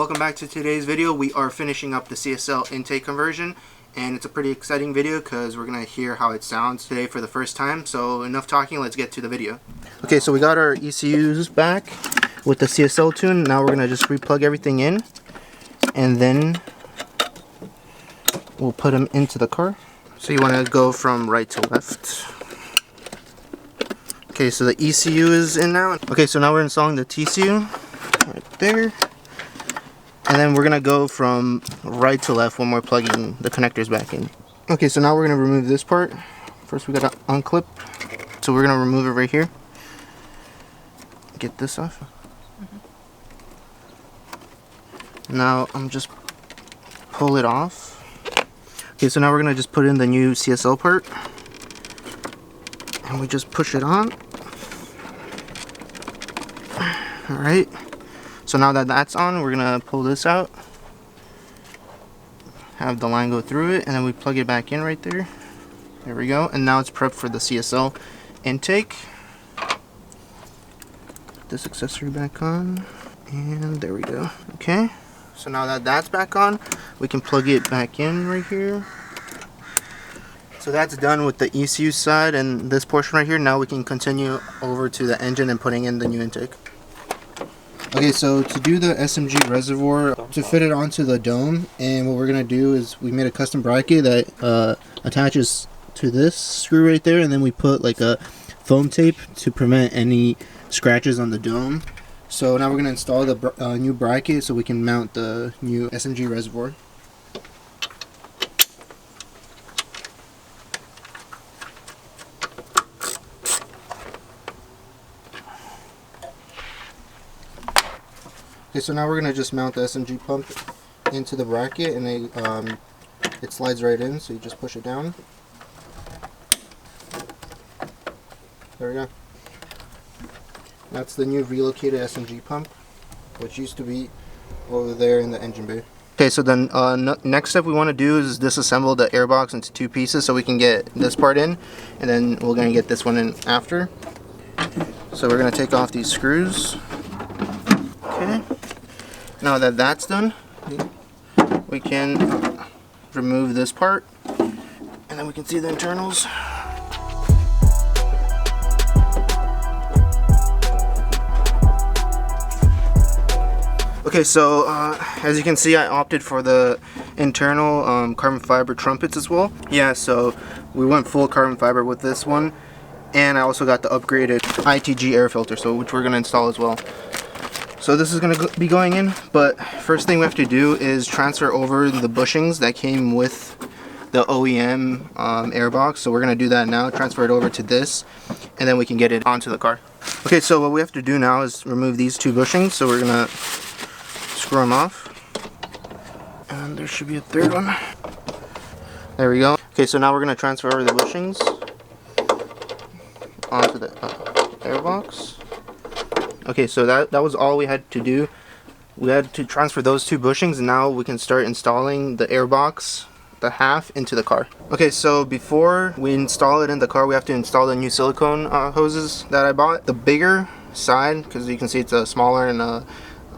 Welcome back to today's video. We are finishing up the CSL intake conversion, and it's a pretty exciting video because we're going to hear how it sounds today for the first time. So enough talking, let's get to the video. Okay, so we got our ECUs back with the CSL tune. Now we're going to just replug everything in, and then we'll put them into the car. So you want to go from right to left. Okay, so the ECU is in now. Okay, so now we're installing the TCU right there. And then we're going to go from right to left when we're plugging the connectors back in. Okay, so now we're going to remove this part. First we got to unclip. So we're going to remove it right here. Get this off. Now I'm just pull it off. Okay, so now we're going to just put in the new CSL part. And we just push it on. Alright. So now that that's on, we're going to pull this out. Have the line go through it, and then we plug it back in right there. There we go. And now it's prepped for the CSL intake. Put this accessory back on. And there we go. Okay. So now that that's back on, we can plug it back in right here. So that's done with the ECU side and this portion right here. Now we can continue over to the engine and putting in the new intake. Okay, so to do the SMG reservoir, to fit it onto the dome, and what we're going to do is we made a custom bracket that attaches to this screw right there, and then we put like a foam tape to prevent any scratches on the dome. So now we're going to install the new bracket so we can mount the new SMG reservoir. Okay, so now we're going to just mount the SMG pump into the bracket, and it slides right in, so you just push it down. There we go. That's the new relocated SMG pump, which used to be over there in the engine bay. Okay, so then next step we want to do is disassemble the air box into two pieces so we can get this part in, and then we're going to get this one in after. So we're going to take off these screws. Okay. Now that that's done, we can remove this part, and then we can see the internals. Okay, so as you can see, I opted for the internal carbon fiber trumpets as well. Yeah, so we went full carbon fiber with this one, and I also got the upgraded ITG air filter, so which we're going to install as well. So this is going to be going in, but first thing we have to do is transfer over the bushings that came with the OEM air box. So we're going to do that now, transfer it over to this, and then we can get it onto the car. Okay, so what we have to do now is remove these two bushings. So we're going to screw them off. And there should be a third one. There we go. Okay, so now we're going to transfer over the bushings onto the air box. Okay, so that was all we had to do. We had to transfer those two bushings, and now we can start installing the air box, the half, into the car. Okay, so before we install it in the car, we have to install the new silicone hoses that I bought. The bigger side, because you can see it's a smaller and a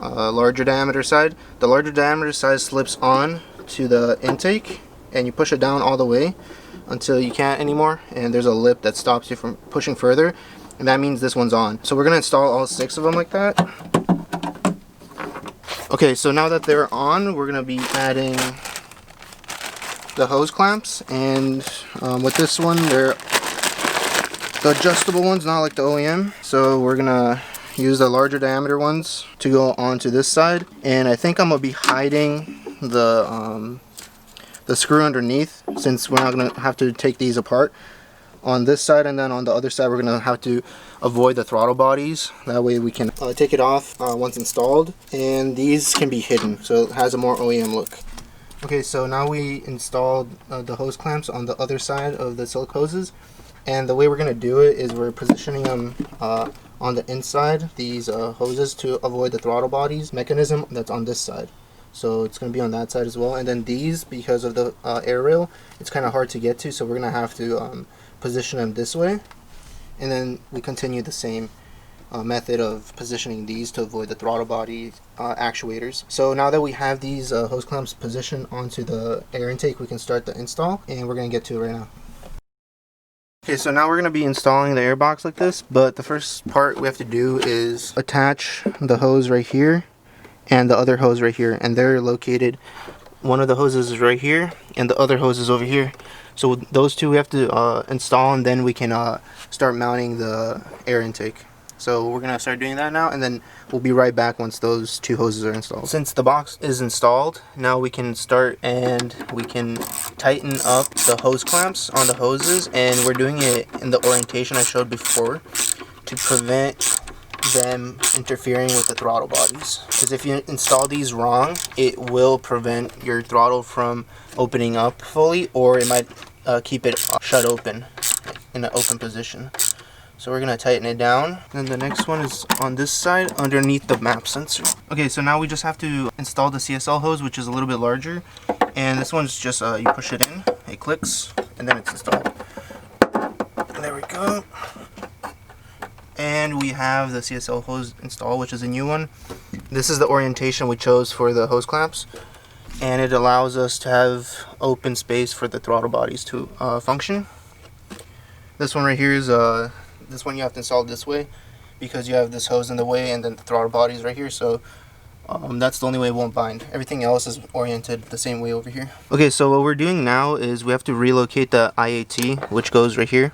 larger diameter side. The larger diameter side slips on to the intake, and you push it down all the way until you can't anymore, and there's a lip that stops you from pushing further. And that means this one's on. So we're going to install all 6 of them like that. Okay, so now that they're on, we're going to be adding the hose clamps. And with this one, they're the adjustable ones, not like the OEM. So we're going to use the larger diameter ones to go onto this side. And I think I'm going to be hiding the screw underneath, since we're not going to have to take these apart on this side, and then on the other side we're going to have to avoid the throttle bodies. That way we can take it off once installed, and these can be hidden, so it has a more OEM look. Okay, so now we installed the hose clamps on the other side of the silk hoses, and the way we're going to do it is we're positioning them on the inside, these hoses, to avoid the throttle bodies mechanism that's on this side. So it's going to be on that side as well, and then these, because of the air rail, it's kind of hard to get to, so we're going to have to position them this way, and then we continue the same method of positioning these to avoid the throttle body actuators. So now that we have these hose clamps positioned onto the air intake, we can start the install, and we're going to get to it right now. Okay, so now we're going to be installing the air box like this, but the first part we have to do is attach the hose right here and the other hose right here, and they're located, one of the hoses is right here and the other hose is over here. So those two we have to install, and then we can start mounting the air intake. So we're going to start doing that now, and then we'll be right back once those two hoses are installed. Since the box is installed, now we can start and we can tighten up the hose clamps on the hoses, and we're doing it in the orientation I showed before to prevent them interfering with the throttle bodies. Because if you install these wrong, it will prevent your throttle from opening up fully, or it might keep it shut open in an open position. So we're going to tighten it down. Then the next one is on this side underneath the map sensor. Okay, so now we just have to install the CSL hose, which is a little bit larger. And this one's just, you push it in, it clicks, and then it's installed. There we go. And we have the CSL hose install, which is a new one. This is the orientation we chose for the hose clamps. And it allows us to have open space for the throttle bodies to function. This one right here is this one you have to install this way because you have this hose in the way, and then the throttle body is right here, so that's the only way it won't bind. Everything else is oriented the same way over here. Okay, so what we're doing now is we have to relocate the IAT, which goes right here.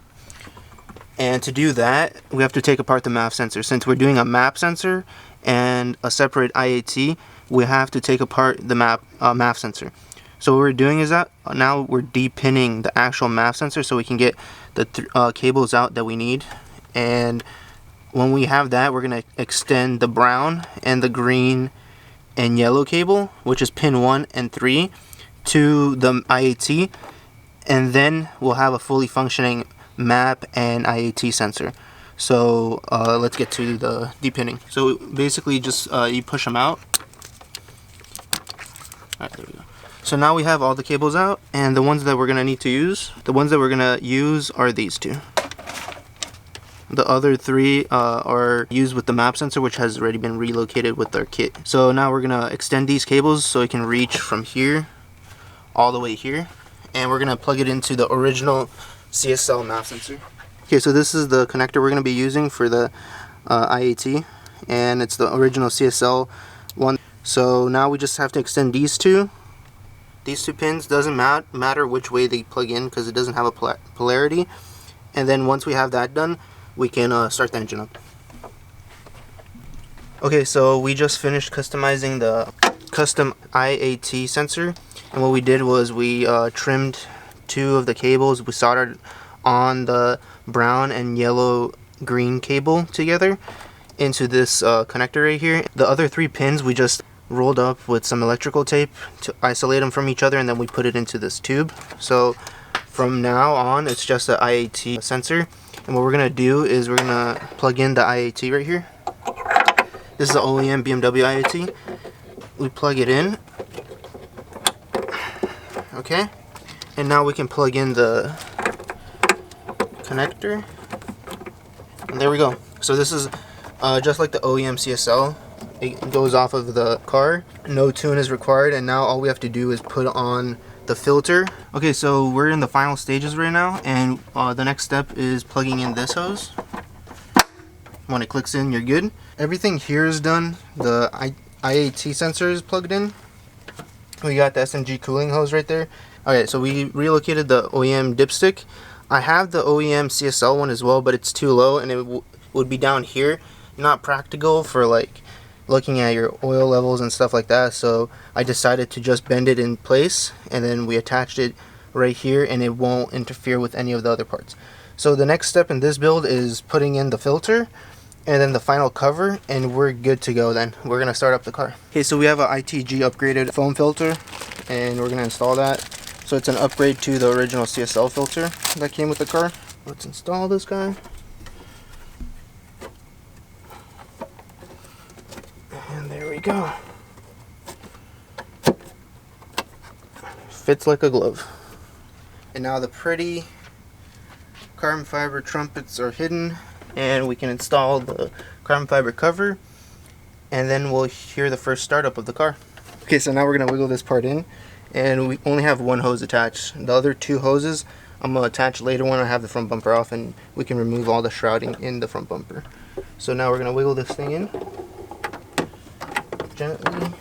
And to do that, we have to take apart the map sensor. Since we're doing a map sensor and a separate IAT, we have to take apart the map sensor. So what we're doing is that now we're depinning the actual map sensor so we can get the cables out that we need. And when we have that, we're going to extend the brown and the green and yellow cable, which is pin 1 and 3, to the IAT, and then we'll have a fully functioning map and IAT sensor. So let's get to the depinning. So basically just you push them out. Alright, there we go. So now we have all the cables out, and the ones that we're going to need to use, are these two. The other three are used with the map sensor, which has already been relocated with our kit. So now we're going to extend these cables so it can reach from here all the way here, and we're going to plug it into the original CSL map sensor. Okay, so this is the connector we're going to be using for the IAT, and it's the original CSL one. So now we just have to extend these two pins. Doesn't matter which way they plug in because it doesn't have a polarity. And then once we have that done, we can start the engine up. Okay, so we just finished customizing the custom IAT sensor, and what we did was we trimmed two of the cables. We soldered on the brown and yellow green cable together into this connector right here. The other three pins we just rolled up with some electrical tape to isolate them from each other, and then we put it into this tube. So from now on it's just an IAT sensor, and what we're gonna do is we're gonna plug in the IAT right here. This is the OEM BMW IAT. We plug it in, okay, and now we can plug in the connector, and there we go. So this is just like the OEM CSL. It goes off of the car, no tune is required, and now all we have to do is put on the filter. Okay, so we're in the final stages right now, and the next step is plugging in this hose. When it clicks in, you're good. Everything here is done. The IAT sensor is plugged in. We got the SMG cooling hose right there. Okay, so we relocated the OEM Dipstick. I have the OEM CSL one as well, but it's too low, and it would be down here. Not practical for like looking at your oil levels and stuff like that, so I decided to just bend it in place, and then we attached it right here, and it won't interfere with any of the other parts. So the next step in this build is putting in the filter and then the final cover, and we're good to go. Then we're gonna start up the car. Okay, so we have an ITG upgraded foam filter, and we're gonna install that. So it's an upgrade to the original CSL filter that came with the car. Let's install this guy. And there we go. Fits like a glove. And now the pretty carbon fiber trumpets are hidden, and we can install the carbon fiber cover, and then we'll hear the first startup of the car. Okay, so now we're gonna wiggle this part in, and we only have one hose attached. The other two hoses I'm gonna attach later when I have the front bumper off and we can remove all the shrouding in the front bumper. So now we're gonna wiggle this thing in gently,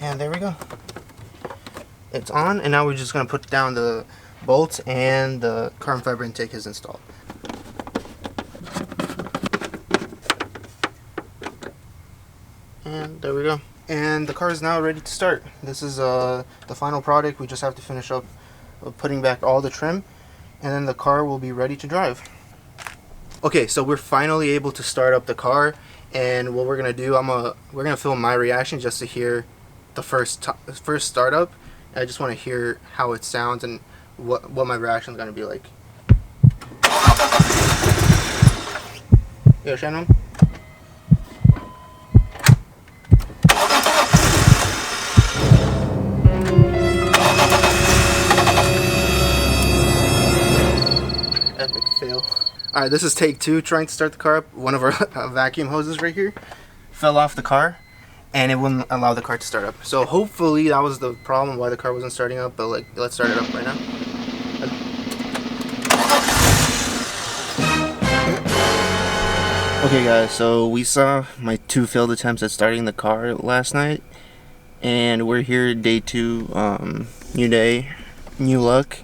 and there we go. It's on, and now we're just gonna put down the bolts, and the carbon fiber intake is installed. And there we go. And the car is now ready to start. This is the final product. We just have to finish up putting back all the trim, and then the car will be ready to drive. Okay, so we're finally able to start up the car, and what we're gonna do, we're gonna film my reaction just to hear the first startup. I just want to hear how it sounds and what my reaction is gonna be like. Yo, Shannon. Epic fail. Alright, this is take 2 trying to start the car up. One of our vacuum hoses right here fell off the car, and it wouldn't allow the car to start up. So hopefully that was the problem why the car wasn't starting up, but like, let's start it up right now. Okay guys, so we saw my 2 failed attempts at starting the car last night, and we're here day 2, new day, new luck,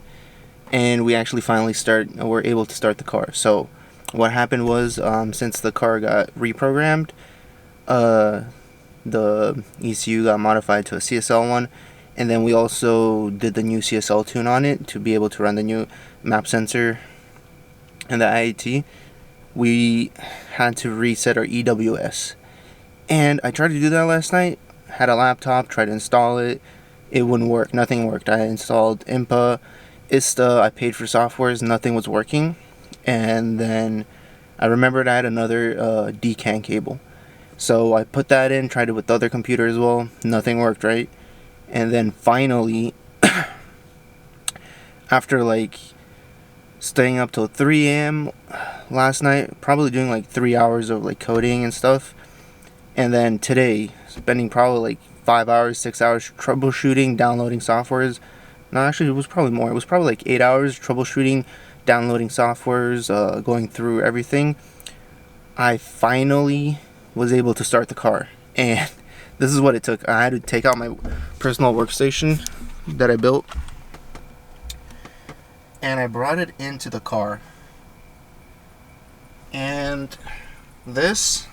and we actually finally we're able to start the car. So what happened was, since the car got reprogrammed, the ECU got modified to a CSL one, and then we also did the new CSL tune on it to be able to run the new map sensor and the IAT. We had to reset our EWS, and I tried to do that last night. Had a laptop, tried to install it, it wouldn't work. Nothing worked. I installed IMPA, ISTA, I paid for softwares, nothing was working. And then I remembered I had another DCAN cable, so I put that in, tried it with the other computer as well, nothing worked, right? And then finally, after like staying up till 3 a.m. last night, probably doing like 3 hours of like coding and stuff, and then today spending probably like 5 hours, 6 hours troubleshooting, downloading softwares. No, actually it was probably more. It was probably like 8 hours troubleshooting, downloading softwares, going through everything. I finally was able to start the car, and this is what it took. I had to take out my personal workstation that I built, and I brought it into the car, and this,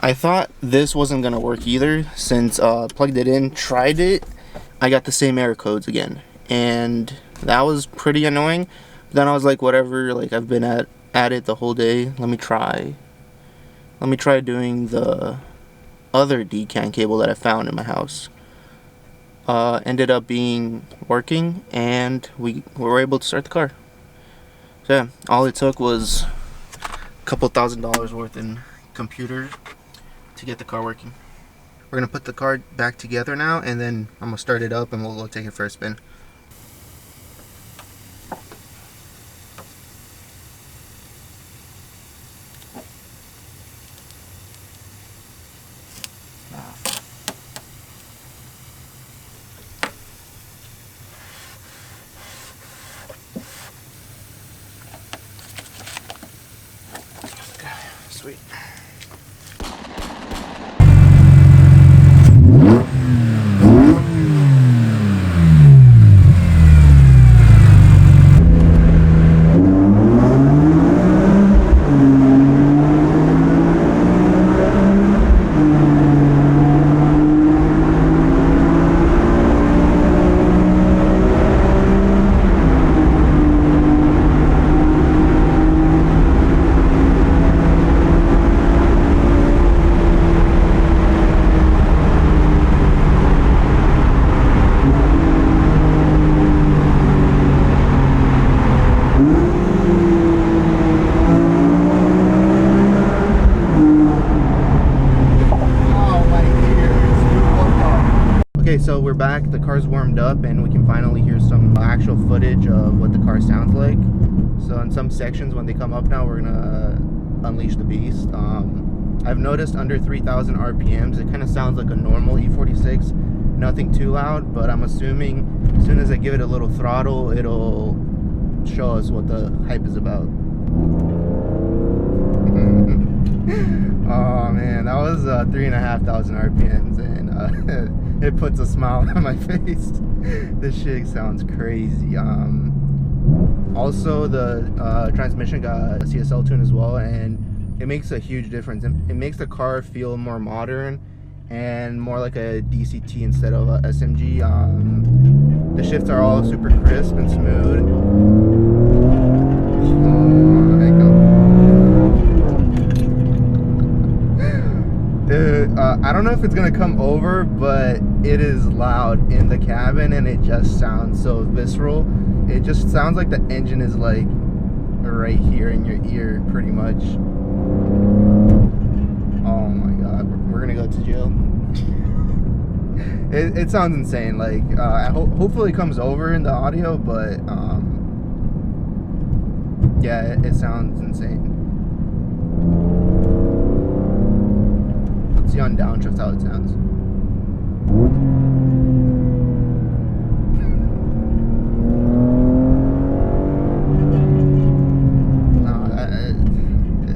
I thought this wasn't gonna work either, since plugged it in, tried it, I got the same error codes again, and that was pretty annoying. Then I was like, whatever, like I've been at it the whole day, let me try doing the other DCAN cable that I found in my house. Ended up being working, and we were able to start the car. So yeah, all it took was a couple $1,000s worth in computers to get the car working. We're gonna put the car back together now, and then I'm gonna start it up and we'll go take it for a spin. Sweet. Okay, so we're back, the car's warmed up, and we can finally hear some actual footage of what the car sounds like. So in some sections when they come up now, we're gonna unleash the beast. I've noticed under 3,000 RPMs, it kind of sounds like a normal E46, nothing too loud, but I'm assuming as soon as I give it a little throttle, it'll show us what the hype is about. Oh man, that was 3,500 RPMs, and it puts a smile on my face. This shit sounds crazy. Also, the transmission got a CSL tune as well, and it makes a huge difference. It makes the car feel more modern and more like a DCT instead of a SMG. The shifts are all super crisp and smooth. Dude, I don't know if it's gonna come over, but it is loud in the cabin, and it just sounds so visceral. It just sounds like the engine is like right here in your ear, pretty much. Oh my god, we're gonna go to jail. It sounds insane. Like hopefully it comes over in the audio, but yeah, it sounds insane. Let's see on downshift how it sounds.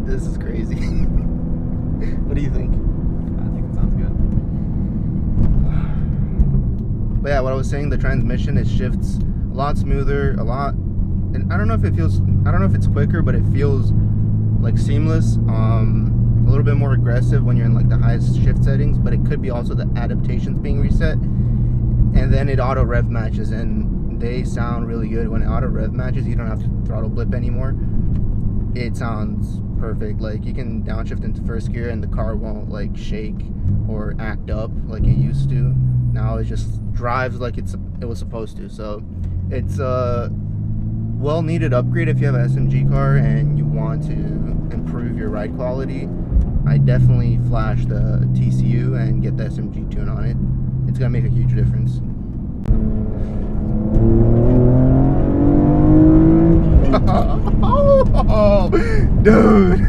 This is crazy. What do you think? I think it sounds good. But yeah, what I was saying, the transmission, it shifts a lot smoother, and I don't know if it's quicker, but it feels like seamless. A little bit more aggressive when you're in like the highest shift settings, but it could be also the adaptations being reset. And then it auto rev matches, and they sound really good. When it auto rev matches, you don't have to throttle blip anymore. It sounds perfect. Like you can downshift into first gear and the car won't like shake or act up like it used to. Now it just drives like it was supposed to. So it's a well needed upgrade if you have an SMG car and you want to improve your ride quality. I definitely flash the TCU and get the SMG tune on it. It's gonna make a huge difference. Oh, dude.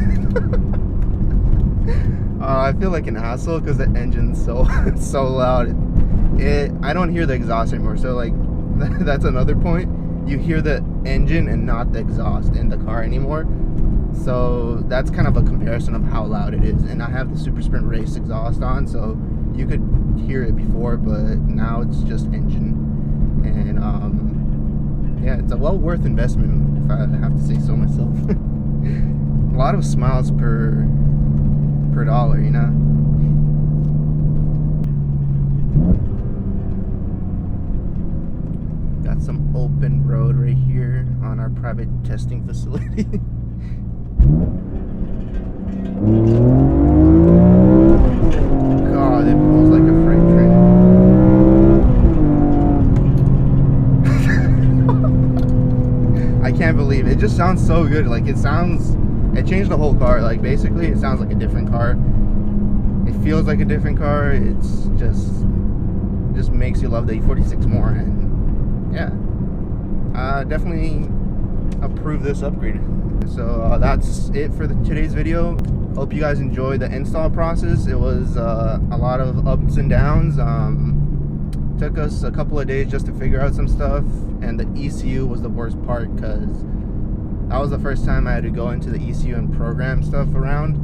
I feel like an asshole because the engine's so loud. I don't hear the exhaust anymore. So like that's another point. You hear the engine and not the exhaust in the car anymore. So that's kind of a comparison of how loud it is. And I have the Super Sprint Race exhaust on, so you could hear it before, but now it's just engine. And yeah, it's a well worth investment if I have to say so myself. A lot of smiles per dollar, you know. Got some open road right here on our private testing facility. God, it pulls like a freight train. I can't believe it. It just sounds so good. Like it changed the whole car. Like basically it sounds like a different car. It feels like a different car. It's just makes you love the E46 more. And yeah, definitely approve this upgrade. So that's it for today's video. Hope you guys enjoyed the install process. It was a lot of ups and downs. Took us a couple of days just to figure out some stuff, and the ECU was the worst part because that was the first time I had to go into the ECU and program stuff around,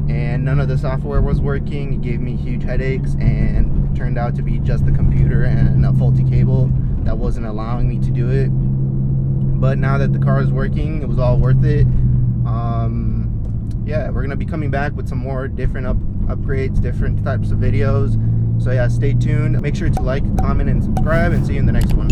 and none of the software was working. It gave me huge headaches, and it turned out to be just the computer and a faulty cable that wasn't allowing me to do it. But now that the car is working, it was all worth it. Yeah, we're gonna be coming back with some more different upgrades, different types of videos. So yeah, stay tuned. Make sure to like, comment, and subscribe, and see you in the next one.